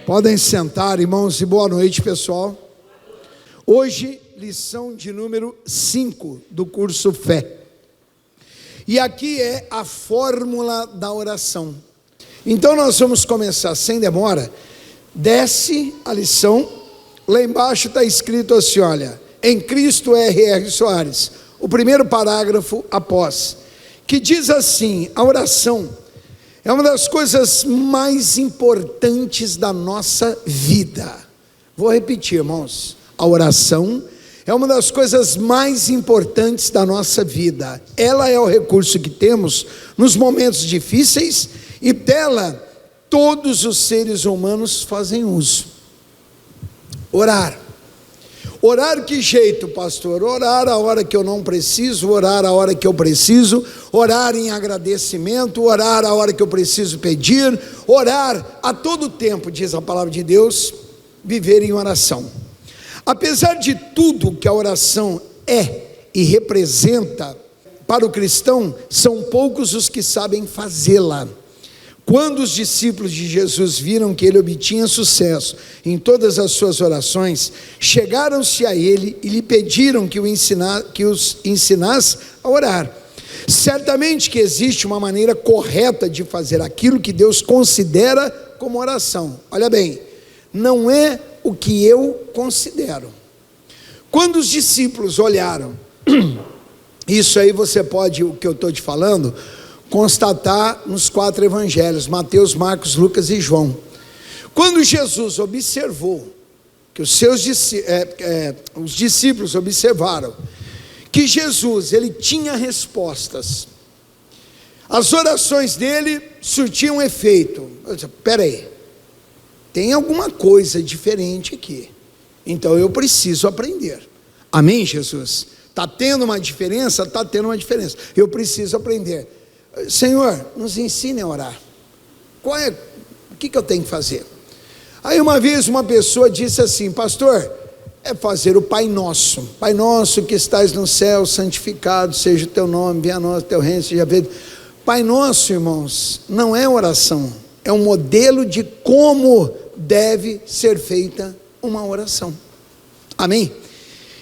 Podem sentar, irmãos, e boa noite, pessoal. Hoje, lição de número 5 do curso Fé. E aqui é a fórmula da oração. Então nós vamos começar sem demora. Desce a lição. Lá embaixo está escrito assim, olha, em Cristo R.R. Soares, o primeiro parágrafo após, que diz assim: a oração é uma das coisas mais importantes da nossa vida. Vou repetir, irmãos. A oração é uma das coisas mais importantes da nossa vida. Ela é o recurso que temos nos momentos difíceis e dela todos os seres humanos fazem uso. Orar. Orar que jeito, pastor? Orar a hora que eu não preciso, orar a hora que eu preciso, orar em agradecimento, orar a hora que eu preciso pedir, orar a todo tempo, diz a palavra de Deus, viver em oração. Apesar de tudo que a oração é e representa para o cristão, são poucos os que sabem fazê-la. Quando os discípulos de Jesus viram que ele obtinha sucesso em todas as suas orações, chegaram-se a ele e lhe pediram que os ensinasse a orar. Certamente que existe uma maneira correta de fazer aquilo que Deus considera como oração. Olha bem, não é o que eu considero. Quando os discípulos olharam, isso aí você pode, o que eu estou te falando, constatar nos 4 evangelhos, Mateus, Marcos, Lucas e João. Quando Jesus observou, que os discípulos observaram, que Jesus, ele tinha respostas, as orações dele surtiam efeito. Eu disse, peraí, tem alguma coisa diferente aqui, então eu preciso aprender. Amém, Jesus? Está tendo uma diferença? Está tendo uma diferença, eu preciso aprender. Senhor, nos ensine a orar. O que eu tenho que fazer? Aí uma vez uma pessoa disse assim, pastor, é fazer o Pai Nosso. Pai Nosso que estás no céu, santificado seja o teu nome, venha a nós o teu reino, seja feito. Pai Nosso, irmãos, não é oração, é um modelo de como deve ser feita uma oração. Amém?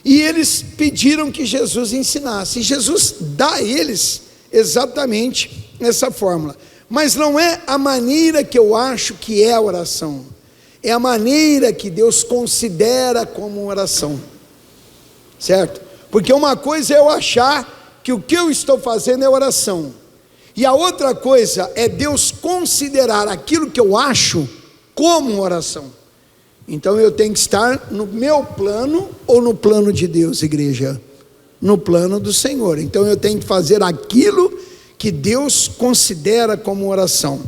E eles pediram que Jesus ensinasse, e Jesus dá a eles exatamente essa fórmula, mas não é a maneira que eu acho que é a oração, é a maneira que Deus considera como oração, certo? Porque uma coisa é eu achar que o que eu estou fazendo é oração, e a outra coisa é Deus considerar aquilo que eu acho como oração. Então eu tenho que estar no meu plano ou no plano de Deus, igreja? No plano do Senhor. Então eu tenho que fazer aquilo que Deus considera como oração.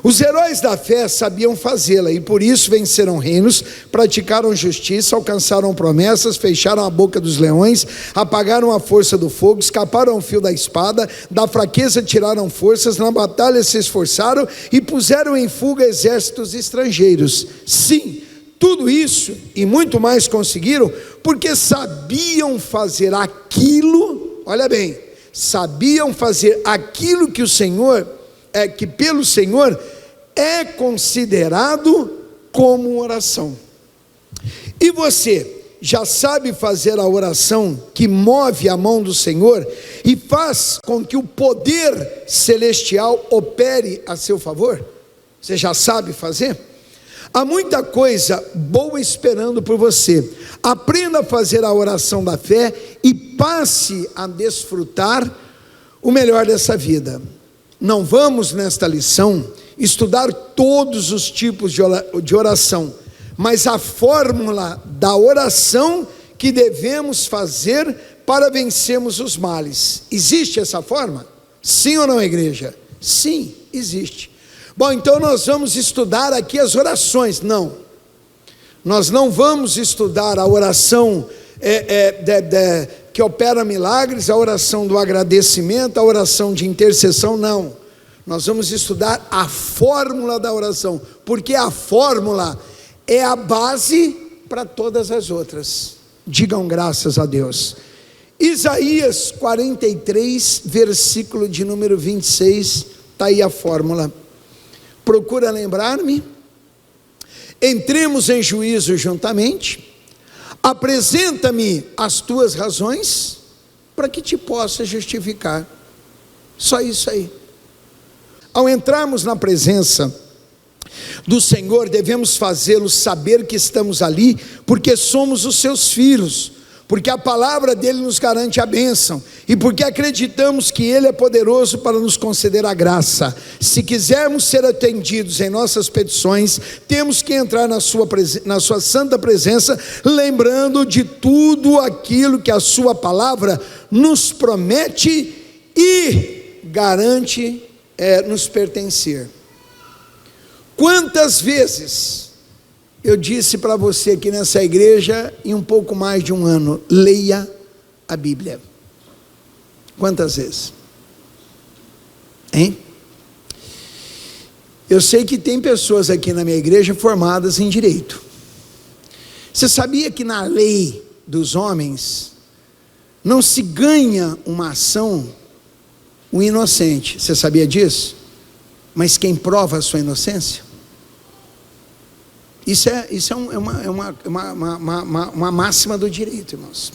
Os heróis da fé sabiam fazê-la e por isso venceram reinos, praticaram justiça, alcançaram promessas, fecharam a boca dos leões, apagaram a força do fogo, escaparam ao fio da espada, da fraqueza tiraram forças, na batalha se esforçaram e puseram em fuga exércitos estrangeiros. Sim, tudo isso e muito mais conseguiram porque sabiam fazer aquilo, olha bem, sabiam fazer aquilo que o Senhor, que pelo Senhor é considerado como oração. E você já sabe fazer a oração que move a mão do Senhor e faz com que o poder celestial opere a seu favor? Você já sabe fazer? Há muita coisa boa esperando por você. Aprenda a fazer a oração da fé e passe a desfrutar o melhor dessa vida. Não vamos nesta lição estudar todos os tipos de oração, mas a fórmula da oração que devemos fazer para vencermos os males. Existe essa forma? Sim ou não, igreja? Sim, existe. Bom, então nós vamos estudar aqui as orações. Não, nós não vamos estudar a oração que opera milagres, a oração do agradecimento, a oração de intercessão, não. Nós vamos estudar a fórmula da oração, porque a fórmula é a base para todas as outras. Digam graças a Deus. Isaías 43, versículo de número 26, está aí a fórmula. Procura lembrar-me. entremos em juízo juntamente, apresenta-me as tuas razões, para que te possa justificar. Só isso aí. Ao entrarmos na presença do Senhor, devemos fazê-lo saber que estamos ali, porque somos os seus filhos, porque a palavra dele nos garante a bênção, e porque acreditamos que ele é poderoso para nos conceder a graça. Se quisermos ser atendidos em nossas petições, temos que entrar na sua santa presença, lembrando de tudo aquilo que a sua palavra nos promete e garante nos pertencer. Quantas vezes eu disse para você aqui nessa igreja, em um pouco mais de um ano, leia a Bíblia? Quantas vezes? Hein? Eu sei que tem pessoas aqui na minha igreja formadas em direito. Você sabia que na lei dos homens não se ganha uma ação o inocente? Você sabia disso? Mas quem prova a sua inocência? Isso é uma máxima do direito, irmãos.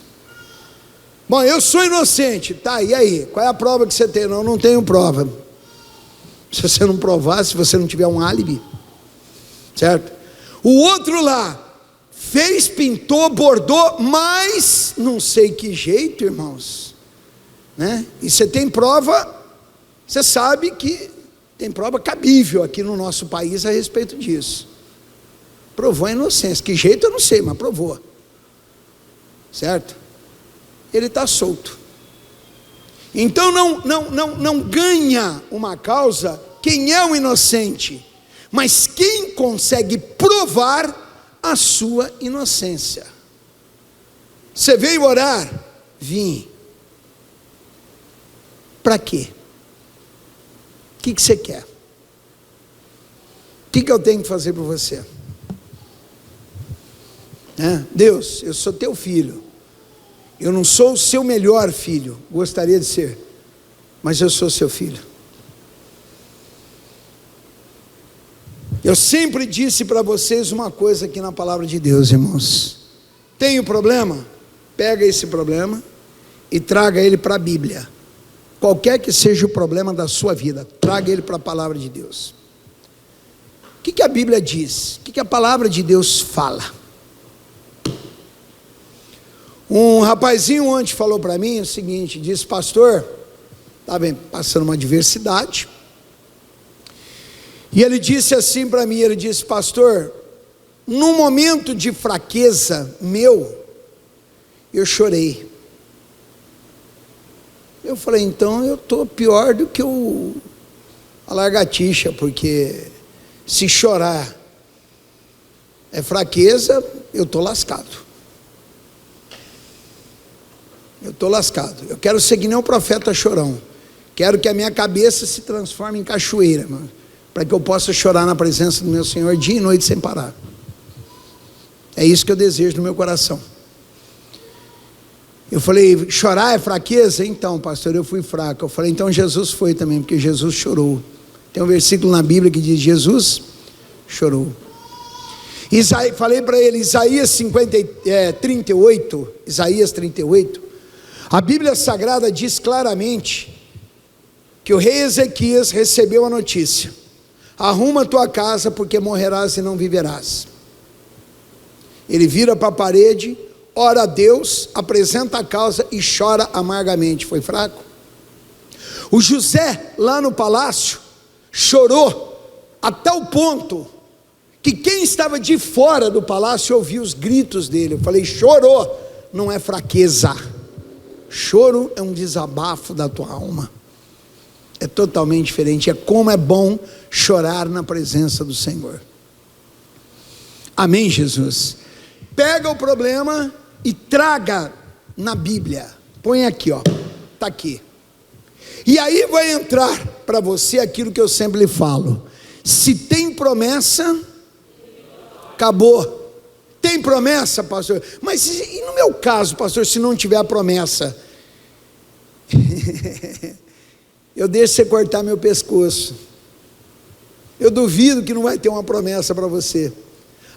Bom, eu sou inocente, tá, e aí? Qual é a prova que você tem? Não tenho prova. Se você não provar, se você não tiver um álibi, certo? O outro lá, fez, pintou, bordou, mas não sei que jeito, irmãos, né? E você tem prova, você sabe que tem prova cabível aqui no nosso país a respeito disso. Provou a inocência, que jeito eu não sei, mas provou, certo? Ele está solto. Então não ganha uma causa quem é o inocente, mas quem consegue provar a sua inocência. Você veio orar? Vim. Para quê? O que você quer? O que eu tenho que fazer por você? Deus, eu sou teu filho. Eu não sou o seu melhor filho, gostaria de ser, mas eu sou seu filho. Eu sempre disse para vocês uma coisa aqui na palavra de Deus, irmãos. Tem um problema? Pega esse problema e traga ele para a Bíblia. Qualquer que seja o problema da sua vida, traga ele para a palavra de Deus. O que a Bíblia diz? O que a palavra de Deus fala? Um rapazinho ontem falou para mim o seguinte, disse: pastor, estava passando uma adversidade, e ele disse assim para mim, ele disse: pastor, num momento de fraqueza meu, eu chorei. Eu falei: então eu estou pior do que a lagartixa, porque se chorar é fraqueza, eu estou lascado. Eu estou lascado. Eu quero ser que nem o profeta chorão. Quero que a minha cabeça se transforme em cachoeira, para que eu possa chorar na presença do meu Senhor dia e noite sem parar. É isso que eu desejo no meu coração. Eu falei: chorar é fraqueza? Então, pastor, eu fui fraco. Eu falei: então Jesus foi também, porque Jesus chorou. Tem um versículo na Bíblia que diz: Jesus chorou. Falei para ele, Isaías 38, a Bíblia Sagrada diz claramente que o rei Ezequias recebeu a notícia: arruma a tua casa, porque morrerás e não viverás. Ele vira para a parede, ora a Deus, apresenta a causa e chora amargamente. Foi fraco? O José, lá no palácio, chorou a tal ponto que quem estava de fora do palácio ouviu os gritos dele. Eu falei: chorou não é fraqueza. Choro é um desabafo da tua alma. É totalmente diferente. É como é bom chorar na presença do Senhor. Amém, Jesus? Pega o problema e traga na Bíblia. Põe aqui, ó. Está aqui. E aí vai entrar para você aquilo que eu sempre lhe falo. Se tem promessa, acabou. Tem promessa, pastor? Mas e no meu caso, pastor, se não tiver a promessa? Eu deixo você cortar meu pescoço. Eu duvido que não vai ter uma promessa para você.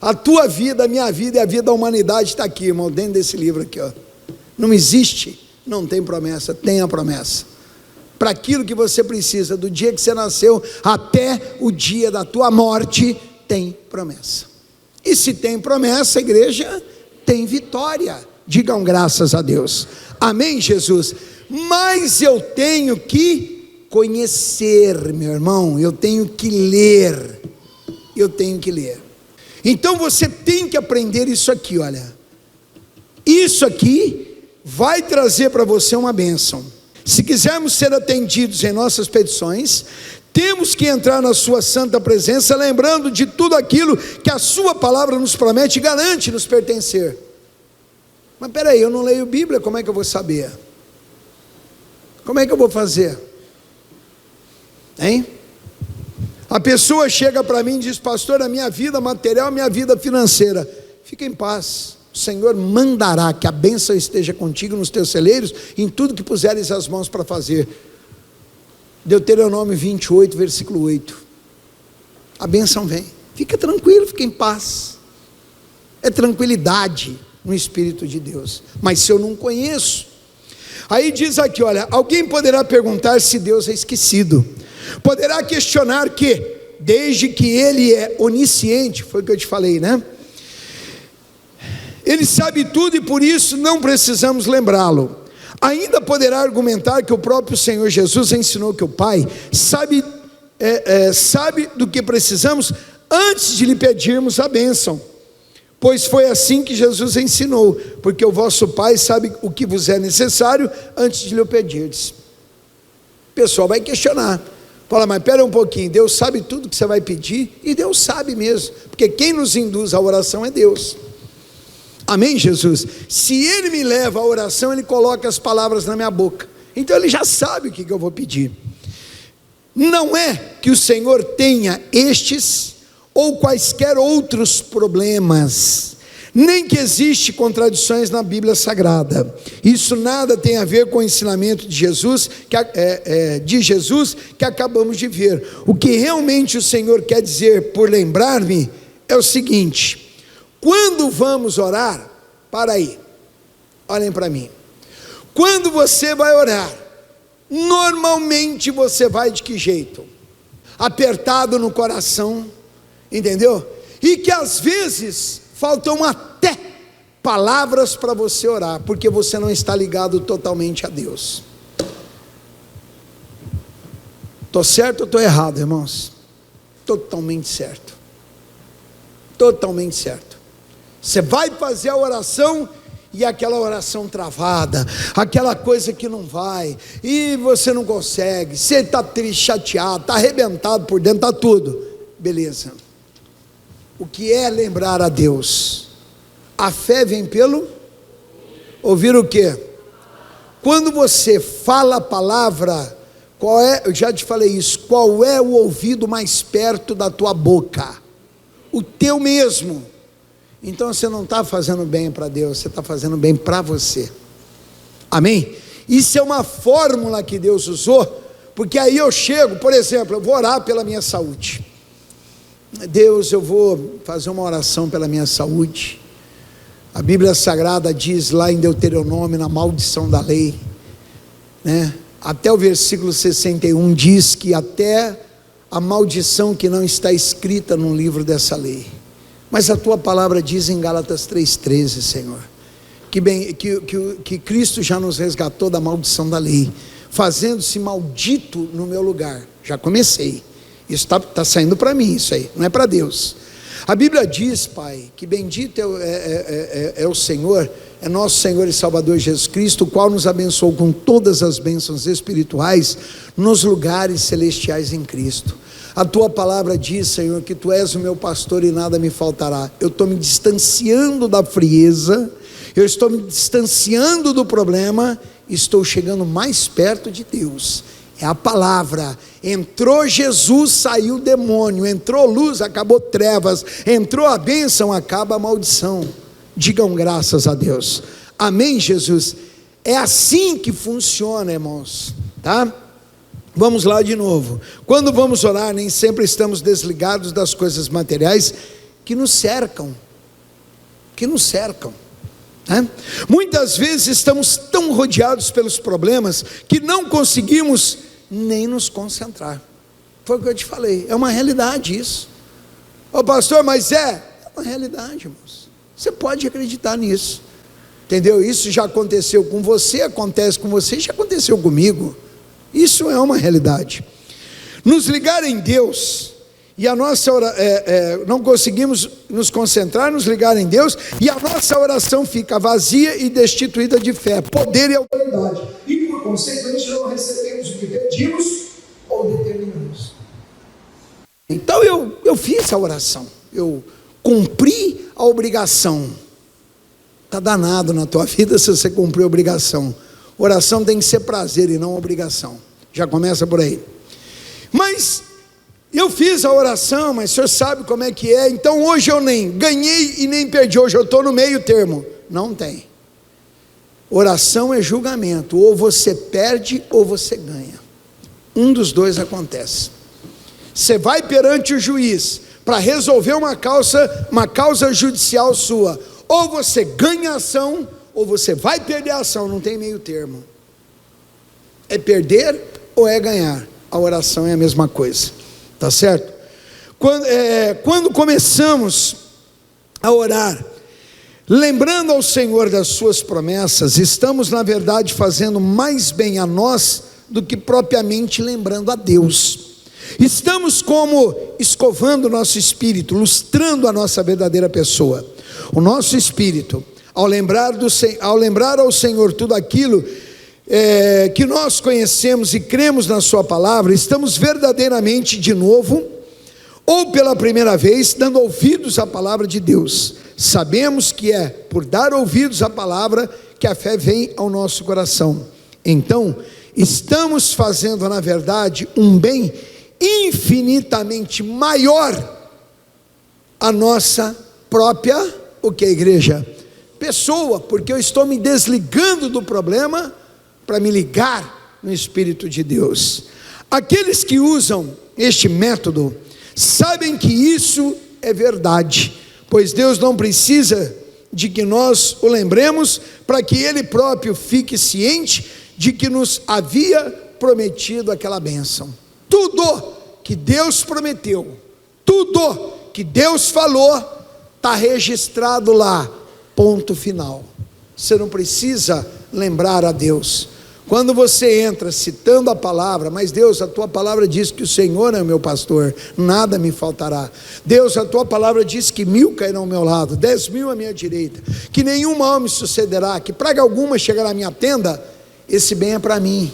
A tua vida, a minha vida e a vida da humanidade está aqui, irmão, dentro desse livro aqui, ó. Não existe, não tem promessa, tem a promessa. Para aquilo que você precisa, do dia que você nasceu até o dia da tua morte, tem promessa. E se tem promessa, a igreja tem vitória. Digam graças a Deus. Amém, Jesus? Mas eu tenho que conhecer, meu irmão, eu tenho que ler. Eu tenho que ler. Então você tem que aprender isso aqui, olha. Isso aqui vai trazer para você uma bênção. Se quisermos ser atendidos em nossas petições, temos que entrar na sua santa presença, lembrando de tudo aquilo que a sua palavra nos promete e garante nos pertencer. Mas peraí, eu não leio Bíblia, como é que eu vou saber? Como é que eu vou fazer? Hein? A pessoa chega para mim e diz: pastor, a minha vida material, a minha vida financeira. Fica em paz, o Senhor mandará que a bênção esteja contigo nos teus celeiros, em tudo que puseres as mãos para fazer. Deuteronômio 28, versículo 8. A bênção vem, fica tranquilo, fica em paz. É tranquilidade no Espírito de Deus. Mas se eu não conheço, aí diz aqui, olha, alguém poderá perguntar se Deus é esquecido, poderá questionar que, desde que Ele é onisciente, foi o que eu te falei, né? Ele sabe tudo e por isso não precisamos lembrá-lo. Ainda poderá argumentar que o próprio Senhor Jesus ensinou que o Pai sabe do que precisamos antes de lhe pedirmos a bênção, pois foi assim que Jesus ensinou, porque o vosso Pai sabe o que vos é necessário antes de lhe pedirdes. O pessoal vai questionar, fala, mas espera um pouquinho, Deus sabe tudo que você vai pedir, e Deus sabe mesmo, porque quem nos induz à oração é Deus. Amém, Jesus? Se Ele me leva à oração, Ele coloca as palavras na minha boca, então Ele já sabe o que eu vou pedir. Não é que o Senhor tenha estes ou quaisquer outros problemas, nem que existe contradições na Bíblia Sagrada. Isso nada tem a ver com o ensinamento de Jesus, que acabamos de ver. O que realmente o Senhor quer dizer por lembrar-me é o seguinte: quando vamos orar, para aí, olhem para mim, quando você vai orar, normalmente você vai de que jeito? Apertado no coração, entendeu? E que às vezes faltam até palavras para você orar, porque você não está ligado totalmente a Deus. Estou certo ou estou errado, irmãos? Totalmente certo. Totalmente certo. Você vai fazer a oração e aquela oração travada, aquela coisa que não vai, e você não consegue, você está triste, chateado, está arrebentado por dentro, está tudo. Beleza. O que é lembrar a Deus? A fé vem pelo ouvir o quê? Quando você fala a palavra, eu já te falei isso, qual é o ouvido mais perto da tua boca? O teu mesmo. Então você não está fazendo bem para Deus, você está fazendo bem para você. Amém? Isso é uma fórmula que Deus usou, porque aí eu chego, por exemplo, eu vou orar pela minha saúde. Deus, eu vou fazer uma oração pela minha saúde. A Bíblia Sagrada diz lá em Deuteronômio, na maldição da lei, né? Até o versículo 61 diz que até a maldição que não está escrita no livro dessa lei. Mas a tua palavra diz em Gálatas 3,13, Senhor, que Cristo já nos resgatou da maldição da lei, fazendo-se maldito no meu lugar. Já comecei. Isso está saindo para mim, isso aí, não é para Deus. A Bíblia diz, Pai, que bendito é o Senhor, é nosso Senhor e Salvador Jesus Cristo, o qual nos abençoou com todas as bênçãos espirituais nos lugares celestiais em Cristo. A tua palavra diz, Senhor, que tu és o meu pastor e nada me faltará. Eu estou me distanciando da frieza, eu estou me distanciando do problema, estou chegando mais perto de Deus. É a palavra. Entrou Jesus, saiu o demônio, entrou luz, acabou trevas, entrou a bênção, acaba a maldição. Digam graças a Deus. Amém, Jesus? É assim que funciona, irmãos, tá? Vamos lá de novo. Quando vamos orar, nem sempre estamos desligados das coisas materiais que nos cercam, né? Muitas vezes estamos tão rodeados pelos problemas que não conseguimos nem nos concentrar. Foi o que eu te falei, é uma realidade isso. Ô pastor, mas é uma realidade, irmãos. Você pode acreditar nisso, entendeu? Isso já aconteceu com você, acontece com você, já aconteceu comigo. Isso é uma realidade. Nos ligar em Deus, e a nossa não conseguimos nos concentrar, nos ligar em Deus, e a nossa oração fica vazia e destituída de fé, poder e autoridade, e por consequência não recebemos o que pedimos ou determinamos. Então eu fiz a oração, eu cumpri a obrigação. Está danado na tua vida se você cumprir a obrigação. Oração tem que ser prazer e não obrigação. Já começa por aí. Mas eu fiz a oração, mas o senhor sabe como é que é. Então hoje eu nem ganhei e nem perdi. Hoje eu estou no meio termo. Não tem. Oração é julgamento. Ou você perde ou você ganha. Um dos dois acontece. Você vai perante o juiz para resolver uma causa judicial sua. Ou você ganha a ação, ou você vai perder a ação. Não tem meio termo. É perder ou é ganhar. A oração é a mesma coisa. Tá certo? Quando começamos a orar, lembrando ao Senhor das suas promessas, estamos na verdade fazendo mais bem a nós do que propriamente lembrando a Deus. Estamos como escovando o nosso espírito, lustrando a nossa verdadeira pessoa. O nosso espírito, ao lembrar ao Senhor tudo aquilo que nós conhecemos e cremos na sua palavra, estamos verdadeiramente de novo, ou pela primeira vez, dando ouvidos à palavra de Deus. Sabemos que é por dar ouvidos à palavra que a fé vem ao nosso coração. Então, estamos fazendo na verdade um bem infinitamente maior a nossa própria, o que, igreja? Pessoa, porque eu estou me desligando do problema para me ligar no Espírito de Deus. Aqueles que usam este método sabem que isso é verdade, pois Deus não precisa de que nós o lembremos para que Ele próprio fique ciente de que nos havia prometido aquela bênção. Tudo que Deus prometeu, tudo que Deus falou, está registrado lá, ponto final. Você não precisa lembrar a Deus. Quando você entra citando a palavra, mas Deus, a tua palavra diz que o Senhor é o meu pastor, nada me faltará. Deus, a tua palavra diz que 1000 cairão ao meu lado, 10.000 à minha direita, que nenhum mal me sucederá, que praga alguma chegará à minha tenda. Esse bem é para mim,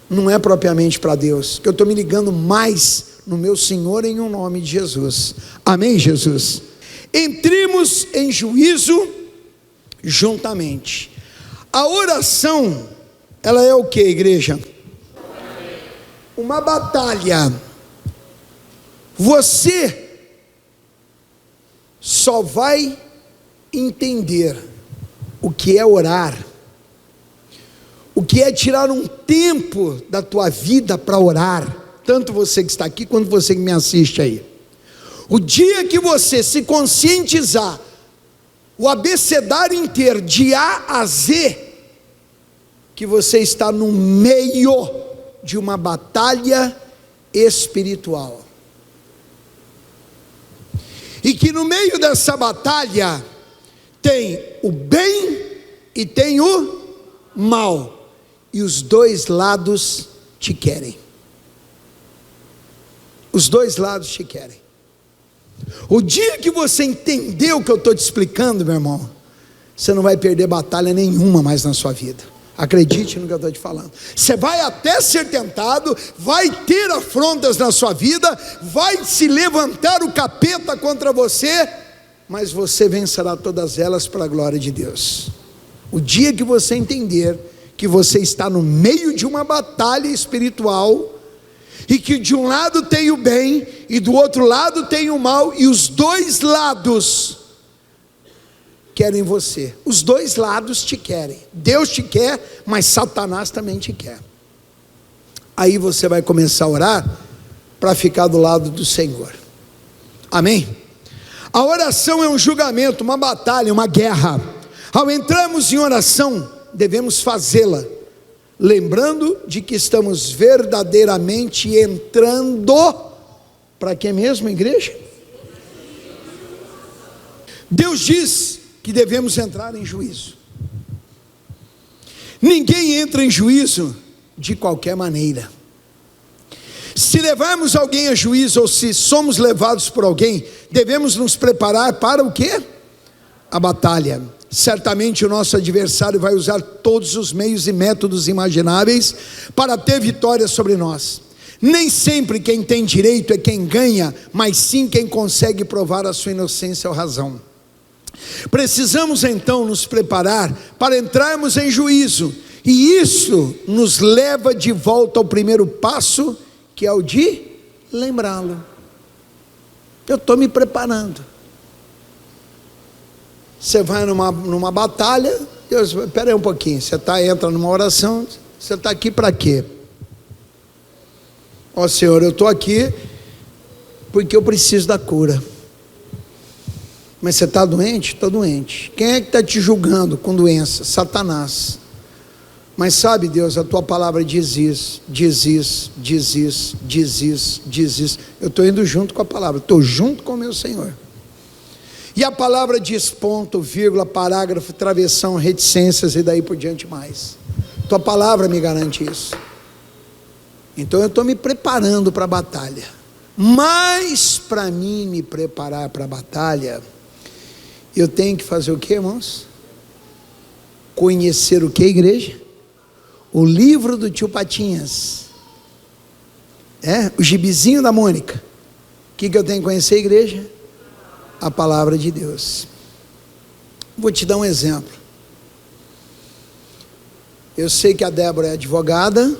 não é propriamente para Deus, que eu estou me ligando mais no meu Senhor em um nome de Jesus. Amém, Jesus? Entremos em juízo juntamente. A oração, ela é o que, igreja? Uma batalha. Você só vai entender o que é orar, o que é tirar um tempo da tua vida para orar, tanto você que está aqui quanto você que me assiste aí. O dia que você se conscientizar, o abecedário inteiro, de A a Z, que você está no meio de uma batalha espiritual, e que no meio dessa batalha tem o bem e tem o mal, e os dois lados te querem. Os dois lados te querem. O dia que você entender o que eu estou te explicando, meu irmão, você não vai perder batalha nenhuma mais na sua vida. Acredite no que eu estou te falando. Você vai até ser tentado, vai ter afrontas na sua vida, vai se levantar o capeta contra você, mas você vencerá todas elas para a glória de Deus. O dia que você entender que você está no meio de uma batalha espiritual, e que de um lado tem o bem e do outro lado tem o mal, e os dois lados querem você, os dois lados te querem. Deus te quer, mas Satanás também te quer. Aí você vai começar a orar para ficar do lado do Senhor. Amém? A oração é um julgamento, uma batalha, uma guerra. Ao entrarmos em oração, devemos fazê-la, lembrando de que estamos verdadeiramente entrando, para quê mesmo, igreja? Deus diz que devemos entrar em juízo. Ninguém entra em juízo de qualquer maneira. Se levarmos alguém a juízo, ou se somos levados por alguém, devemos nos preparar para o quê? A batalha. Certamente o nosso adversário vai usar todos os meios e métodos imagináveis para ter vitória sobre nós. Nem sempre quem tem direito é quem ganha, mas sim quem consegue provar a sua inocência ou razão. Precisamos então nos preparar para entrarmos em juízo, e isso nos leva de volta ao primeiro passo, que é o de lembrá-lo. Eu estou me preparando. Você vai numa batalha, Deus, espera aí um pouquinho, você entra numa oração, você está aqui para quê? Ó Senhor, eu estou aqui porque eu preciso da cura. Mas você está doente? Estou doente. Quem é que está te julgando com doença? Satanás. Mas sabe, Deus, a tua palavra diz isso, diz isso, diz isso, diz isso, diz isso. Eu estou indo junto com a palavra, estou junto com o meu Senhor. E a palavra diz ponto, vírgula, parágrafo, travessão, reticências e daí por diante mais. Tua palavra me garante isso. Então eu estou me preparando para a batalha. Mas para mim me preparar para a batalha, eu tenho que fazer o que, irmãos? Conhecer o que, igreja? O livro do tio Patinhas. O gibizinho da Mônica. O que eu tenho que conhecer, igreja? A palavra de Deus. Vou te dar um exemplo. Eu sei que a Débora é advogada,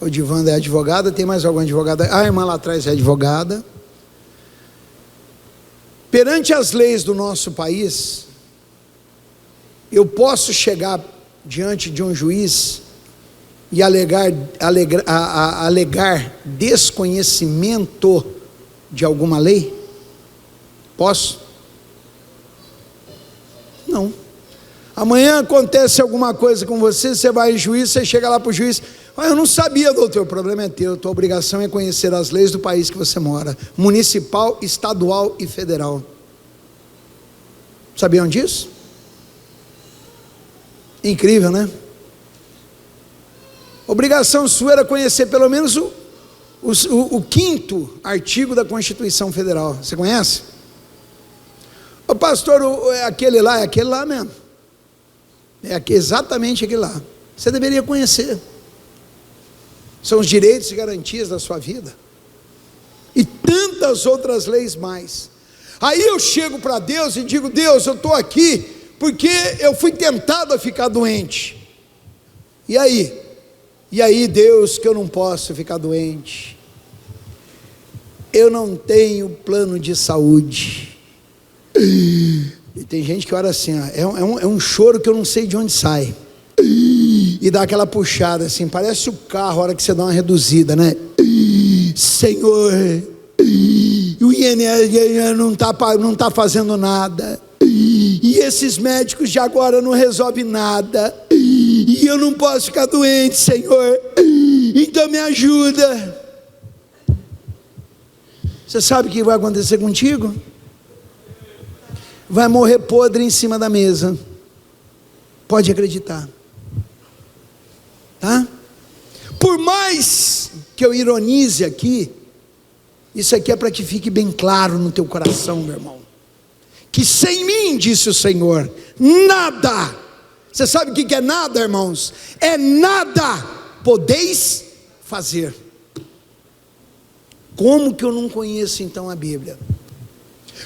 o Divanda é advogada, tem mais alguma advogada? A irmã lá atrás é advogada. Perante as leis do nosso país, eu posso chegar diante de um juiz e alegar desconhecimento de alguma lei? Posso? Não. Amanhã acontece alguma coisa com você, você vai ao juiz, você chega lá para o juiz, eu não sabia, doutor, o problema é teu, tua obrigação é conhecer as leis do país que você mora, municipal, estadual e federal. Sabiam disso? Incrível, né? Obrigação sua era conhecer pelo menos o 5º artigo da Constituição Federal. Você conhece? O pastor, é aquele lá mesmo. Exatamente aquele lá. Você deveria conhecer. São os direitos e garantias da sua vida. E tantas outras leis mais. Aí eu chego para Deus e digo, Deus, eu estou aqui porque eu fui tentado a ficar doente. E aí, Deus, que eu não posso ficar doente. Eu não tenho plano de saúde. E tem gente que ora assim, é um choro que eu não sei de onde sai. E dá aquela puxada assim, parece o carro a hora que você dá uma reduzida, né? Senhor, o INSS não está fazendo nada. E esses médicos de agora não resolvem nada. E eu não posso ficar doente, Senhor. Então me ajuda. Você sabe o que vai acontecer contigo? Vai morrer podre em cima da mesa. Pode acreditar. Tá? Por mais que eu ironize aqui, isso aqui é para que fique bem claro no teu coração, meu irmão, que sem mim, disse o Senhor, nada, você sabe o que é nada, irmãos? É nada podeis fazer. Como que eu não conheço então a Bíblia?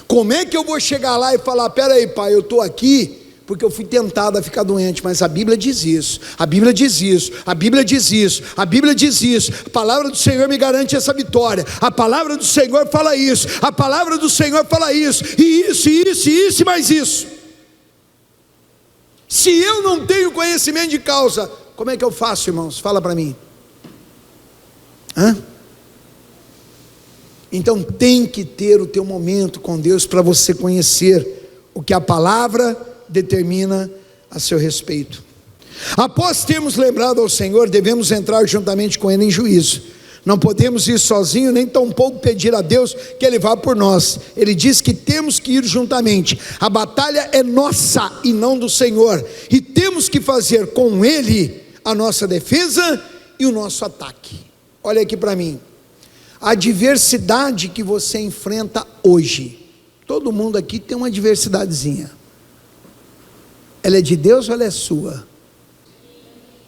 Como é que eu vou chegar lá e falar, peraí pai, eu estou aqui porque eu fui tentado a ficar doente, mas a Bíblia diz isso, a Bíblia diz isso, a Bíblia diz isso, a Bíblia diz isso, a palavra do Senhor me garante essa vitória, a palavra do Senhor fala isso, a palavra do Senhor fala isso, e isso, e mais isso. Se eu não tenho conhecimento de causa, como é que eu faço, irmãos? Fala para mim. Então tem que ter o teu momento com Deus para você conhecer o que a palavra determina a seu respeito. Após termos lembrado ao Senhor, devemos entrar juntamente com Ele em juízo. Não podemos ir sozinhos, nem tampouco pedir a Deus que Ele vá por nós. Ele diz que temos que ir juntamente. A batalha é nossa e não do Senhor, e temos que fazer com Ele a nossa defesa e o nosso ataque. Olha aqui para mim, a adversidade que você enfrenta hoje, todo mundo aqui tem uma adversidadezinha. Ela é de Deus ou ela é sua?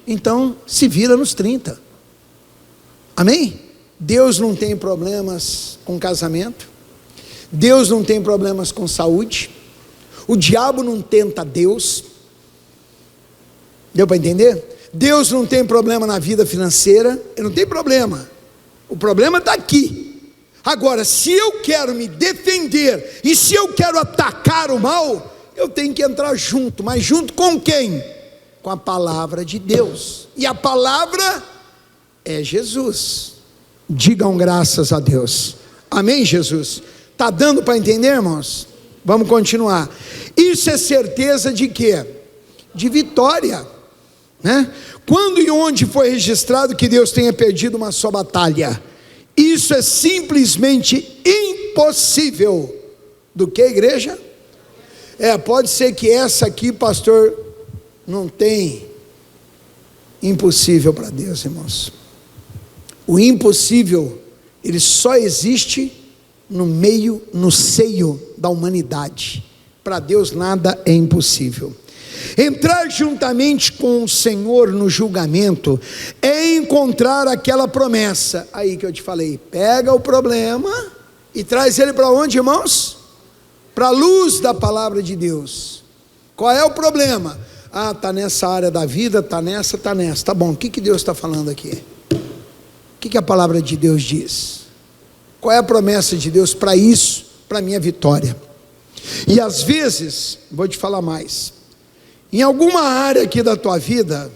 Então se vira nos 30. Amém? Deus não tem problemas com casamento, Deus não tem problemas com saúde, o diabo não tenta Deus. Deu para entender? Deus não tem problema na vida financeira, ele não tem problema, o problema está aqui. Agora, se eu quero me defender, e se eu quero atacar o mal, eu tenho que entrar junto, mas junto com quem? Com a palavra de Deus, e a palavra é Jesus. Digam graças a Deus. Amém, Jesus? Está dando para entender, irmãos? Vamos continuar. Isso é certeza de quê? De vitória, né? Quando e onde foi registrado que Deus tenha perdido uma só batalha? Isso é simplesmente impossível. Do que, igreja? Pode ser que essa aqui, pastor, não tem impossível para Deus, irmãos. O impossível, ele só existe no seio da humanidade. Para Deus nada é impossível. Entrar juntamente com o Senhor no julgamento é encontrar aquela promessa. Aí que eu te falei, pega o problema e traz ele para onde, irmãos? Para a luz da palavra de Deus. Qual é o problema? Está nessa área da vida, está nessa. Tá bom, o que Deus está falando aqui? O que a palavra de Deus diz? Qual é a promessa de Deus para isso, para a minha vitória? E às vezes, vou te falar mais, em alguma área aqui da tua vida,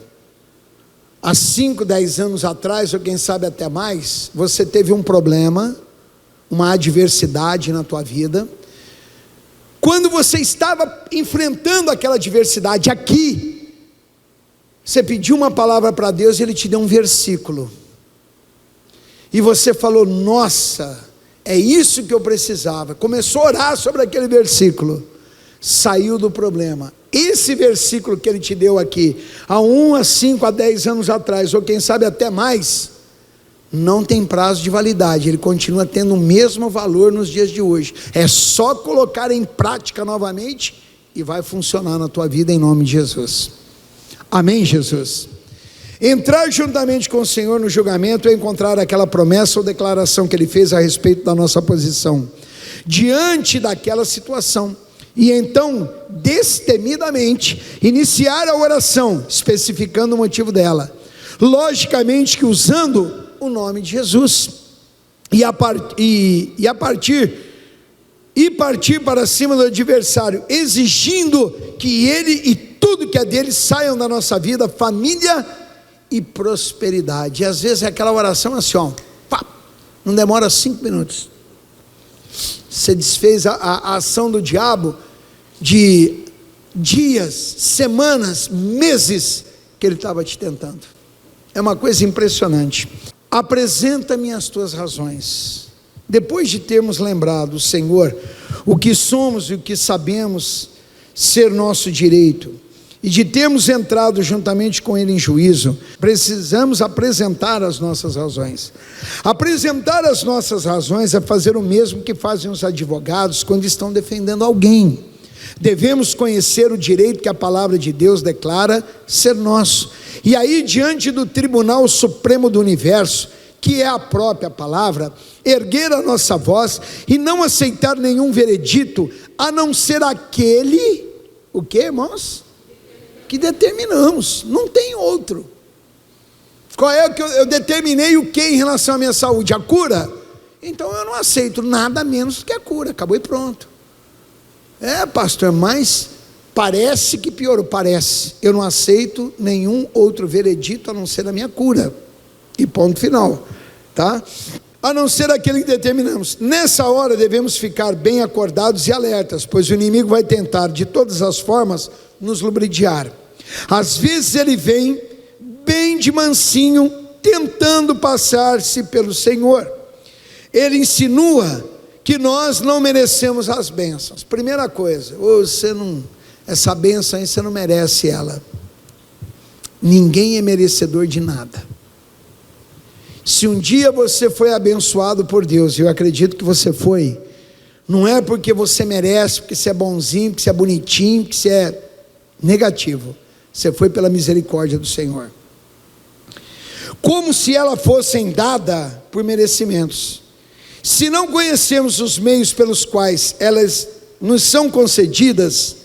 há 5, 10 anos atrás, ou quem sabe até mais, você teve um problema, uma adversidade na tua vida. Quando você estava enfrentando aquela adversidade aqui, você pediu uma palavra para Deus e Ele te deu um versículo. E você falou, nossa, é isso que eu precisava. Começou a orar sobre aquele versículo. Saiu do problema. Esse versículo que Ele te deu aqui, há 1, a 5, a 10 anos atrás, ou quem sabe até mais, não tem prazo de validade. Ele continua tendo o mesmo valor nos dias de hoje. É só colocar em prática novamente e vai funcionar na tua vida em nome de Jesus. Amém, Jesus? Entrar juntamente com o Senhor no julgamento é encontrar aquela promessa ou declaração que Ele fez a respeito da nossa posição diante daquela situação, e então destemidamente iniciar a oração, especificando o motivo dela, logicamente que usando o nome de Jesus, partir para cima do adversário, exigindo que ele e tudo que é dele saiam da nossa vida, família e prosperidade. E às vezes é aquela oração assim, pá, não demora 5 minutos, você desfez a ação do diabo de dias, semanas, meses que ele estava te tentando. É uma coisa impressionante. Apresenta-me as tuas razões. Depois de termos lembrado, Senhor, o que somos e o que sabemos ser nosso direito, e de termos entrado juntamente com Ele em juízo, precisamos apresentar as nossas razões. Apresentar as nossas razões é fazer o mesmo que fazem os advogados quando estão defendendo alguém. Devemos conhecer o direito que a palavra de Deus declara ser nosso, e aí diante do Tribunal Supremo do Universo, que é a própria palavra, erguer a nossa voz e não aceitar nenhum veredito, a não ser aquele, o que, irmãos? Que determinamos, não tem outro. Qual é o que eu determinei o que em relação à minha saúde? A cura? Então eu não aceito nada menos do que a cura, acabou e pronto. Pastor, mas parece que piorou. Parece, eu não aceito nenhum outro veredito a não ser a minha cura, e ponto final, tá? a não ser aquele que determinamos. Nessa hora devemos ficar bem acordados e alertas, pois o inimigo vai tentar de todas as formas nos ludibriar. Às vezes ele vem bem de mansinho, tentando passar-se pelo Senhor. Ele insinua que nós não merecemos as bênçãos. Primeira coisa, você não, essa bênção aí você não merece ela. Ninguém é merecedor de nada. Se um dia você foi abençoado por Deus, e eu acredito que você foi, não é porque você merece, porque você é bonzinho, porque você é bonitinho, porque você é negativo. Você foi pela misericórdia do Senhor. Como se ela fosse dada por merecimentos. Se não conhecemos os meios pelos quais elas nos são concedidas,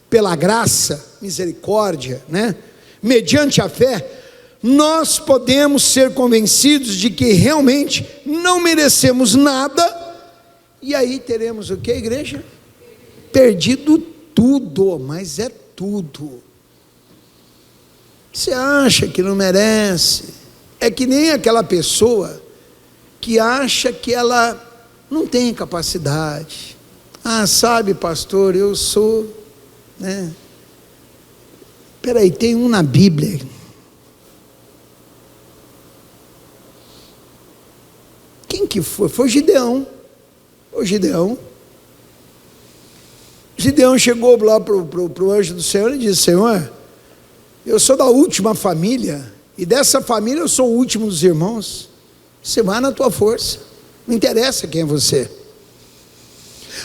pela graça, misericórdia, né? Mediante a fé, nós podemos ser convencidos de que realmente não merecemos nada, e aí teremos o que, igreja? Perdido tudo, mas é tudo. Você acha que não merece? É que nem aquela pessoa que acha que ela não tem capacidade. Ah, sabe, pastor, eu sou, né? Peraí, tem um na Bíblia. Quem que foi? Foi Gideão. O Gideão. Gideão chegou lá para o anjo do Senhor e disse: Senhor, eu sou da última família, e dessa família eu sou o último dos irmãos. Você vai na tua força, não interessa quem é você.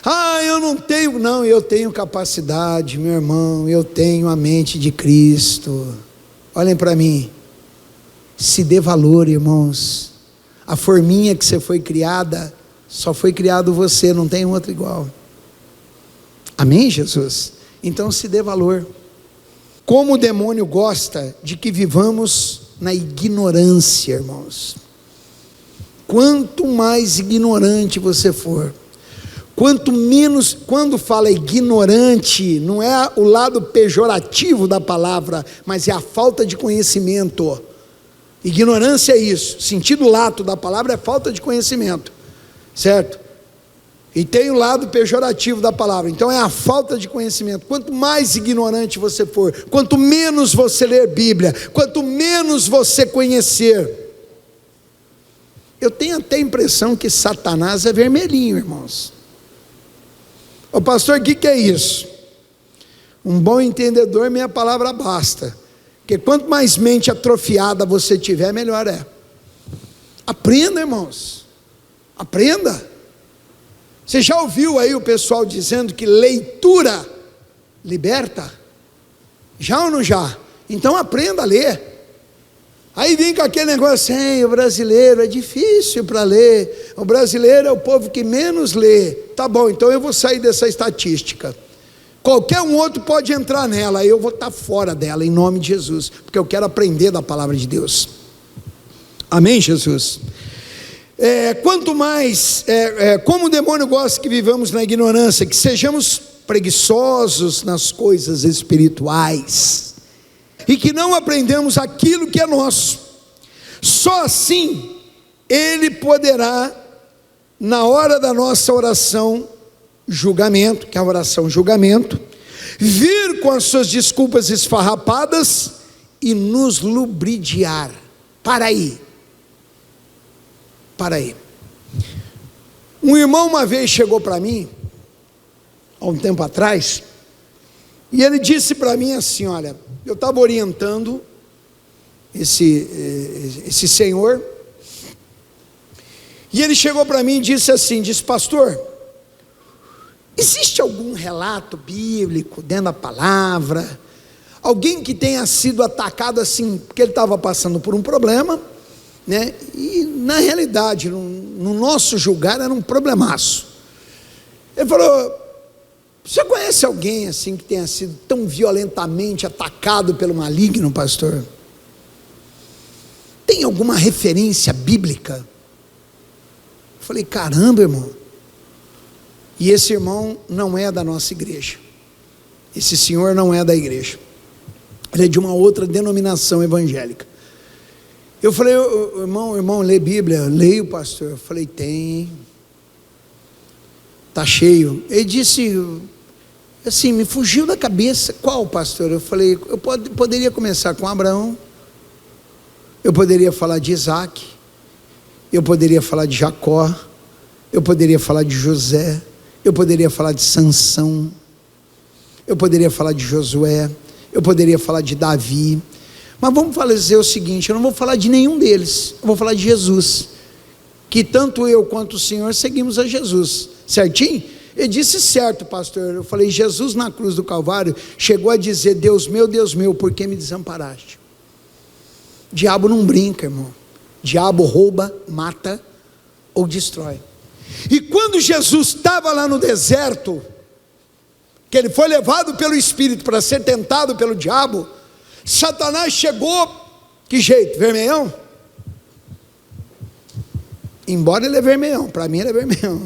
Ah, eu não tenho, não, eu tenho capacidade, meu irmão, eu tenho a mente de Cristo. Olhem para mim, se dê valor, irmãos. A forminha que você foi criada, só foi criado você, não tem outro igual. Amém, Jesus? Então se dê valor. Como o demônio gosta de que vivamos na ignorância, irmãos. Quanto mais ignorante você for, quanto menos, quando fala ignorante, não é o lado pejorativo da palavra, mas é a falta de conhecimento. Ignorância é isso, sentido lato da palavra é falta de conhecimento, certo? E tem o lado pejorativo da palavra, então é a falta de conhecimento. Quanto mais ignorante você for, quanto menos você ler Bíblia, quanto menos você conhecer. Eu tenho até a impressão que Satanás é vermelhinho, irmãos. Ô pastor, o que é isso? Um bom entendedor, minha palavra basta. Porque quanto mais mente atrofiada você tiver, melhor é. Aprenda, irmãos. Aprenda. Você já ouviu aí o pessoal dizendo que leitura liberta? Já ou não já? Então aprenda a ler. Aí vem com aquele negócio assim: o brasileiro é difícil para ler, o brasileiro é o povo que menos lê. Tá bom, então eu vou sair dessa estatística. Qualquer um outro pode entrar nela, eu vou estar fora dela, em nome de Jesus, porque eu quero aprender da palavra de Deus. Amém, Jesus? Quanto mais, como o demônio gosta que vivamos na ignorância, que sejamos preguiçosos nas coisas espirituais, e que não aprendemos aquilo que é nosso. Só assim ele poderá, na hora da nossa oração julgamento, que é a oração julgamento, vir com as suas desculpas esfarrapadas e nos ludibriar. Para aí. Um irmão uma vez chegou para mim, há um tempo atrás, e ele disse para mim assim: olha, eu estava orientando esse senhor, e ele chegou para mim e disse assim, pastor, existe algum relato bíblico dentro da palavra, alguém que tenha sido atacado assim, porque ele estava passando por um problema, né? E na realidade, no nosso julgar, era um problemaço. Ele falou: você conhece alguém assim que tenha sido tão violentamente atacado pelo maligno, pastor? Tem alguma referência bíblica? Eu falei: caramba, irmão. E esse irmão não é da nossa igreja. Esse senhor não é da igreja. Ele é de uma outra denominação evangélica. Eu falei, irmão, lê Bíblia? Leio, pastor. Eu falei, tem. Está cheio. Ele disse, assim, me fugiu da cabeça. Qual, pastor? Eu falei, eu poderia começar com Abraão. Eu poderia falar de Isaac. Eu poderia falar de Jacó. Eu poderia falar de José. Eu poderia falar de Sansão. Eu poderia falar de Josué. Eu poderia falar de Davi. Mas vamos dizer o seguinte, eu não vou falar de nenhum deles, eu vou falar de Jesus, que tanto eu quanto o Senhor seguimos a Jesus, certinho? Ele disse, certo, pastor. Eu falei, Jesus na cruz do Calvário chegou a dizer, Deus meu, por que me desamparaste? Diabo não brinca, irmão. Diabo rouba, mata ou destrói. E quando Jesus estava lá no deserto, que ele foi levado pelo Espírito para ser tentado pelo diabo, Satanás chegou, que jeito? Vermelhão? Embora ele é vermelhão, para mim ele é vermelhão.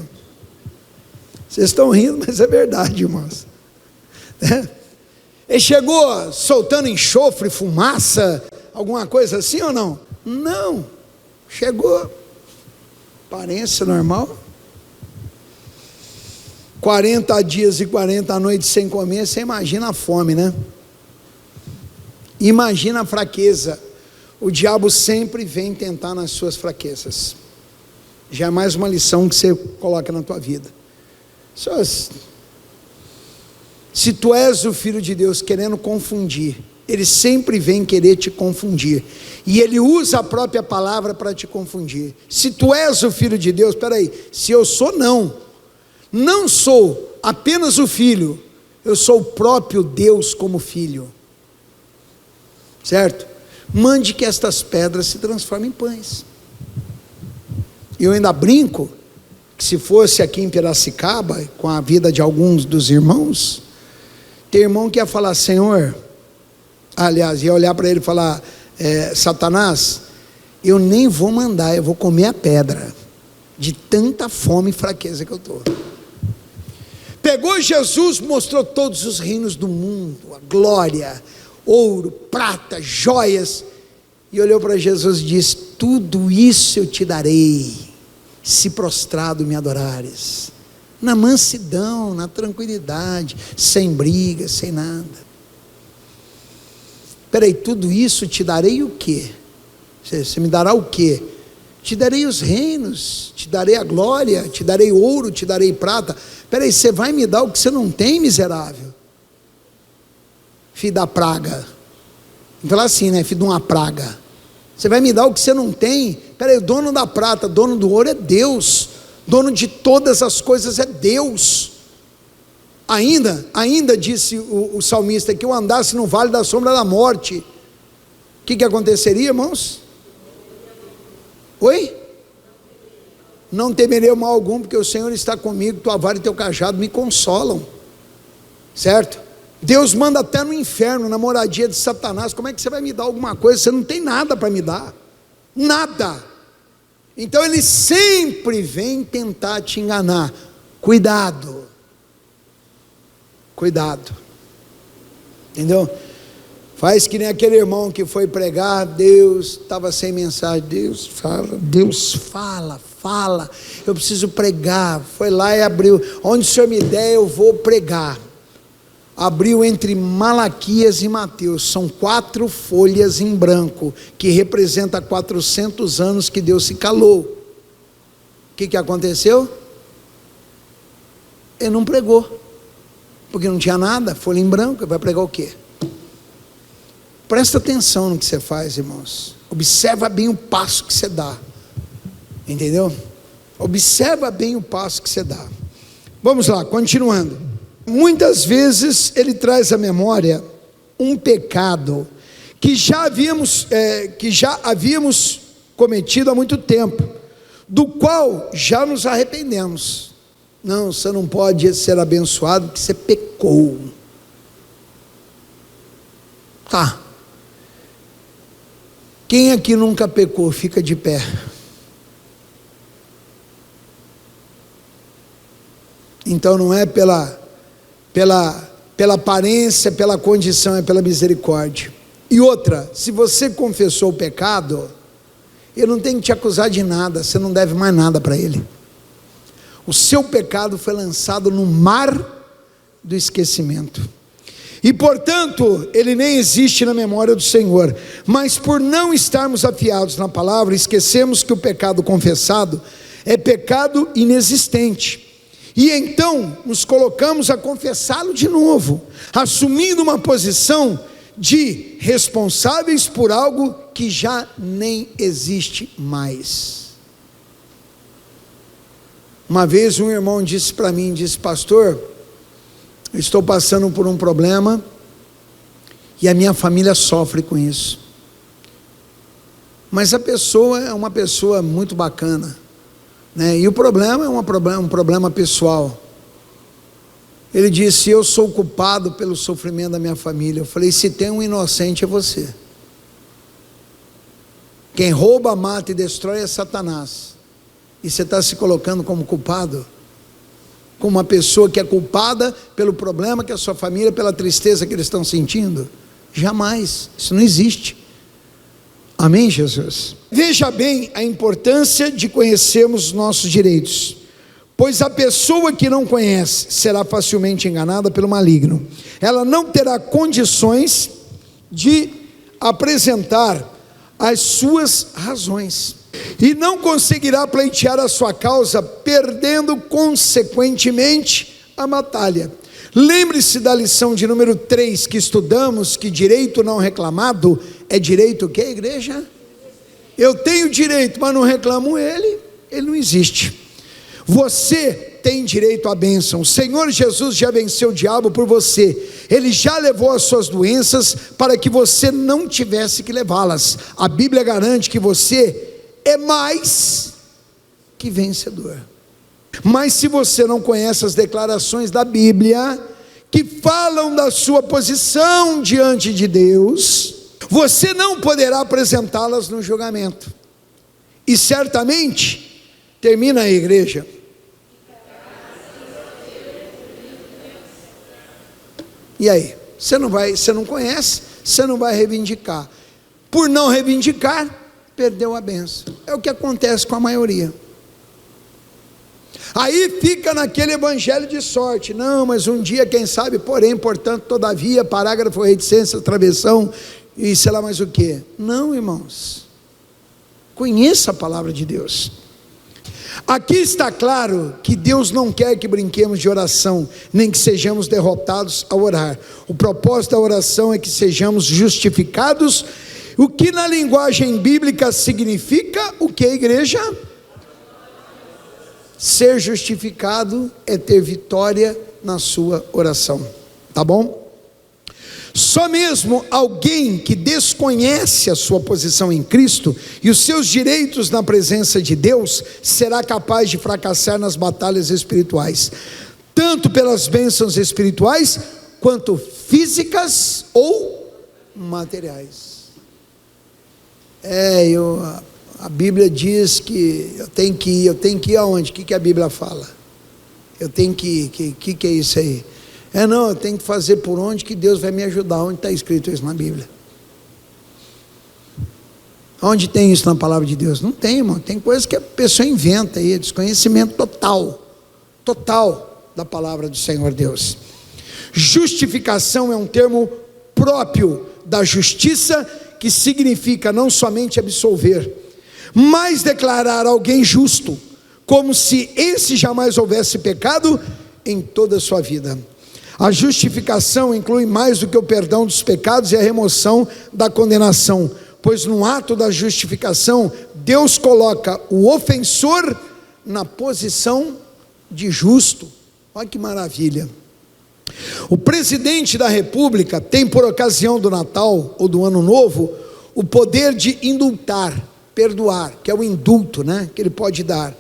Vocês estão rindo, mas é verdade, irmãos. Ele chegou soltando enxofre, fumaça, alguma coisa assim ou não? Não, chegou, aparência normal. 40 dias e 40 noites sem comer, você imagina a fome, né? Imagina a fraqueza. O diabo sempre vem tentar nas suas fraquezas. Já é mais uma lição que você coloca na tua vida. Se tu és o filho de Deus querendo confundir, ele sempre vem querer te confundir, e ele usa a própria palavra para te confundir. Se tu és o filho de Deus, espera aí, se eu sou, não sou apenas o filho, eu sou o próprio Deus como filho, certo? Mande que estas pedras se transformem em pães. Eu ainda brinco que se fosse aqui em Piracicaba, com a vida de alguns dos irmãos, tem irmão que ia falar, Senhor, aliás, ia olhar para ele e falar, Satanás, eu nem vou mandar, eu vou comer a pedra, de tanta fome e fraqueza que eu estou. Pegou Jesus, mostrou todos os reinos do mundo, a glória, ouro, prata, joias, e olhou para Jesus e disse, tudo isso eu te darei, se prostrado me adorares, na mansidão, na tranquilidade, sem briga, sem nada. Espera aí, tudo isso te darei o quê? Você me dará o quê? Te darei os reinos, te darei a glória, te darei ouro, te darei prata. Espera aí, você vai me dar o que você não tem, miserável? Filho da praga. Vou falar assim, né? Filho de uma praga. Você vai me dar o que você não tem? Espera aí, o dono da prata, dono do ouro é Deus. Dono de todas as coisas é Deus. Ainda disse o salmista, que eu andasse no vale da sombra da morte. O que aconteceria, irmãos? Oi? Não temerei mal algum, porque o Senhor está comigo, tua vara e teu cajado me consolam, certo? Deus manda até no inferno, na moradia de Satanás. Como é que você vai me dar alguma coisa? Você não tem nada para me dar, nada. Então ele sempre vem tentar te enganar. Cuidado, entendeu? Faz que nem aquele irmão que foi pregar, Deus estava sem mensagem, Deus fala, eu preciso pregar, foi lá e abriu, onde o Senhor me der eu vou pregar, abriu entre Malaquias e Mateus, são 4 folhas em branco, que representa 400 anos que Deus se calou. O que aconteceu? Ele não pregou, porque não tinha nada, folha em branco, vai pregar o quê? Presta atenção no que você faz, irmãos. Observa bem o passo que você dá. Entendeu? Observa bem o passo que você dá. Vamos lá, continuando. Muitas vezes ele traz à memória um pecado que já havíamos cometido há muito tempo, do qual já nos arrependemos. Não, você não pode ser abençoado porque você pecou. Tá. Quem aqui nunca pecou, fica de pé. Então não é pela aparência, pela condição, é pela misericórdia. E outra, se você confessou o pecado, Ele não tem que te acusar de nada, você não deve mais nada para ele. O seu pecado foi lançado no mar do esquecimento. E portanto, ele nem existe na memória do Senhor. Mas por não estarmos afiados na palavra, esquecemos que o pecado confessado é pecado inexistente. E então nos colocamos a confessá-lo de novo, assumindo uma posição de responsáveis por algo que já nem existe mais. Uma vez um irmão disse para mim, disse: pastor, eu estou passando por um problema e a minha família sofre com isso. Mas a pessoa é uma pessoa muito bacana, né? E o problema é um problema pessoal. Ele disse: eu sou culpado pelo sofrimento da minha família. Eu falei: se tem um inocente é você. Quem rouba, mata e destrói é Satanás. E você está se colocando como culpado? Como uma pessoa que é culpada pelo problema que a sua família, pela tristeza que eles estão sentindo? Jamais, isso não existe. Amém, Jesus? Veja bem a importância de conhecermos os nossos direitos, pois a pessoa que não conhece será facilmente enganada pelo maligno. Ela não terá condições de apresentar as suas razões, e não conseguirá pleitear a sua causa, perdendo consequentemente a batalha. Lembre-se da lição de número 3 que estudamos, que direito não reclamado é direito o que, igreja? Eu tenho direito, mas não reclamo ele não existe. Você tem direito à bênção. O Senhor Jesus já venceu o diabo por você. Ele já levou as suas doenças para que você não tivesse que levá-las. A Bíblia garante que você é mais que vencedor. Mas se você não conhece as declarações da Bíblia, que falam da sua posição diante de Deus, você não poderá apresentá-las no julgamento. E certamente, termina a igreja, e aí? Você não conhece, você não vai reivindicar. Por não reivindicar, perdeu a bênção. É o que acontece com a maioria. Aí fica naquele evangelho de sorte. Não, mas um dia, quem sabe, porém, portanto, todavia, parágrafo, reticência, travessão, e sei lá mais o que. Não, irmãos. Conheça a palavra de Deus. Aqui está claro que Deus não quer que brinquemos de oração, nem que sejamos derrotados ao orar. O propósito da oração é que sejamos justificados, o que na linguagem bíblica significa o que, igreja? Ser justificado é ter vitória na sua oração, tá bom? Só mesmo alguém que desconhece a sua posição em Cristo e os seus direitos na presença de Deus será capaz de fracassar nas batalhas espirituais, tanto pelas bênçãos espirituais quanto físicas ou materiais. A Bíblia diz que eu tenho que ir aonde? O que a Bíblia fala? Eu tenho que ir, que é isso aí? Não, eu tenho que fazer por onde que Deus vai me ajudar. Onde está escrito isso na Bíblia? Onde tem isso na palavra de Deus? Não tem, irmão. Tem coisas que a pessoa inventa aí, desconhecimento total da palavra do Senhor Deus. Justificação é um termo próprio da justiça, que significa não somente absolver, mas declarar alguém justo, como se esse jamais houvesse pecado em toda a sua vida. A justificação inclui mais do que o perdão dos pecados e a remoção da condenação, pois no ato da justificação, Deus coloca o ofensor na posição de justo. Olha que maravilha. O presidente da República tem, por ocasião do Natal ou do Ano Novo, o poder de indultar, perdoar, que é o indulto, né, que ele pode dar.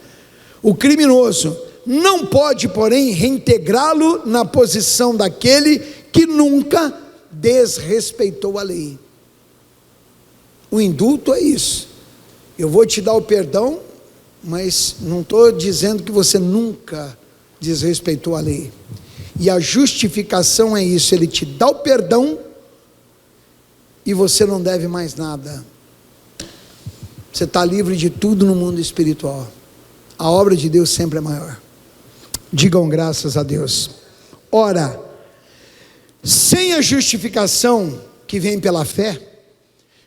O criminoso não pode, porém, reintegrá-lo na posição daquele que nunca desrespeitou a lei. O indulto é isso. Eu vou te dar o perdão, mas não estou dizendo que você nunca desrespeitou a lei. E a justificação é isso, ele te dá o perdão e você não deve mais nada. você está livre de tudo no mundo espiritual. A obra de Deus sempre é maior. Digam graças a Deus. Ora, sem a justificação que vem pela fé,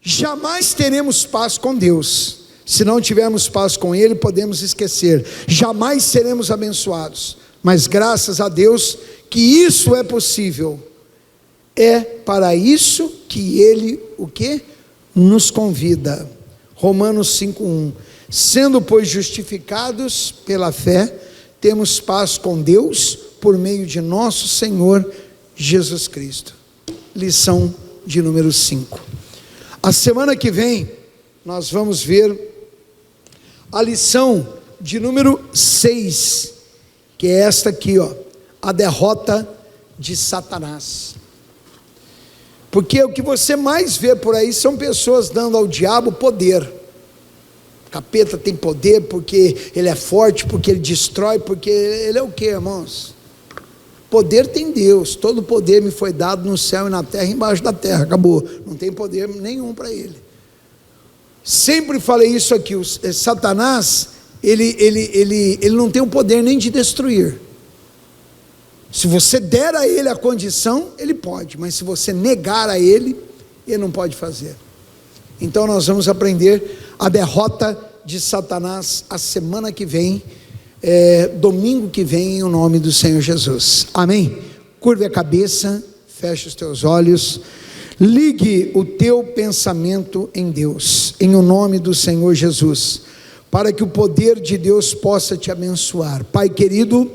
jamais teremos paz com Deus. Se não tivermos paz com Ele, podemos esquecer. Jamais seremos abençoados. Mas graças a Deus que isso é possível. É para isso que Ele, o quê? Nos convida. Romanos 5:1. Sendo, pois, justificados pela fé, temos paz com Deus por meio de nosso Senhor Jesus Cristo. Lição de número 5. A semana que vem, nós vamos ver a lição de número 6, que é esta aqui, ó, a derrota de Satanás. Porque o que você mais vê por aí são pessoas dando ao diabo poder. O capeta tem poder porque ele é forte, porque ele destrói, porque ele é o que, irmãos? Poder tem Deus. Todo poder me foi dado no céu e na terra e embaixo da terra. Acabou. Não tem poder nenhum para ele. Sempre falei isso aqui. Satanás, ele não tem o poder nem de destruir. Se você der a ele a condição, ele pode, mas se você negar a ele, ele não pode fazer. Então nós vamos aprender a derrota de Satanás a semana que vem, domingo que vem, em nome do Senhor Jesus. Amém? Curve a cabeça, feche os teus olhos, ligue o teu pensamento em Deus, em o nome do Senhor Jesus, para que o poder de Deus possa te abençoar. Pai querido,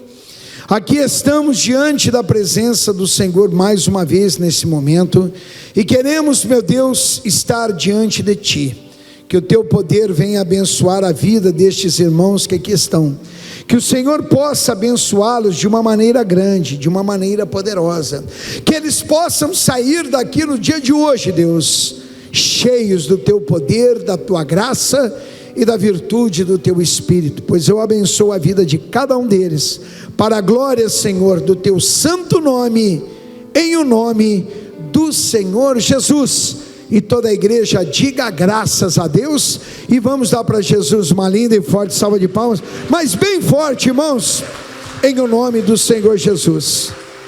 aqui estamos diante da presença do Senhor mais uma vez nesse momento, e queremos, meu Deus, estar diante de Ti, que o Teu poder venha abençoar a vida destes irmãos que aqui estão, que o Senhor possa abençoá-los de uma maneira grande, de uma maneira poderosa, que eles possam sair daqui no dia de hoje, Deus, cheios do Teu poder, da Tua graça e da virtude do Teu Espírito, pois eu abençoo a vida de cada um deles, para a glória, Senhor, do Teu santo nome, em o nome do Senhor Jesus. E toda a igreja diga graças a Deus, e vamos dar para Jesus uma linda e forte salva de palmas, mas bem forte, irmãos, em o nome do Senhor Jesus.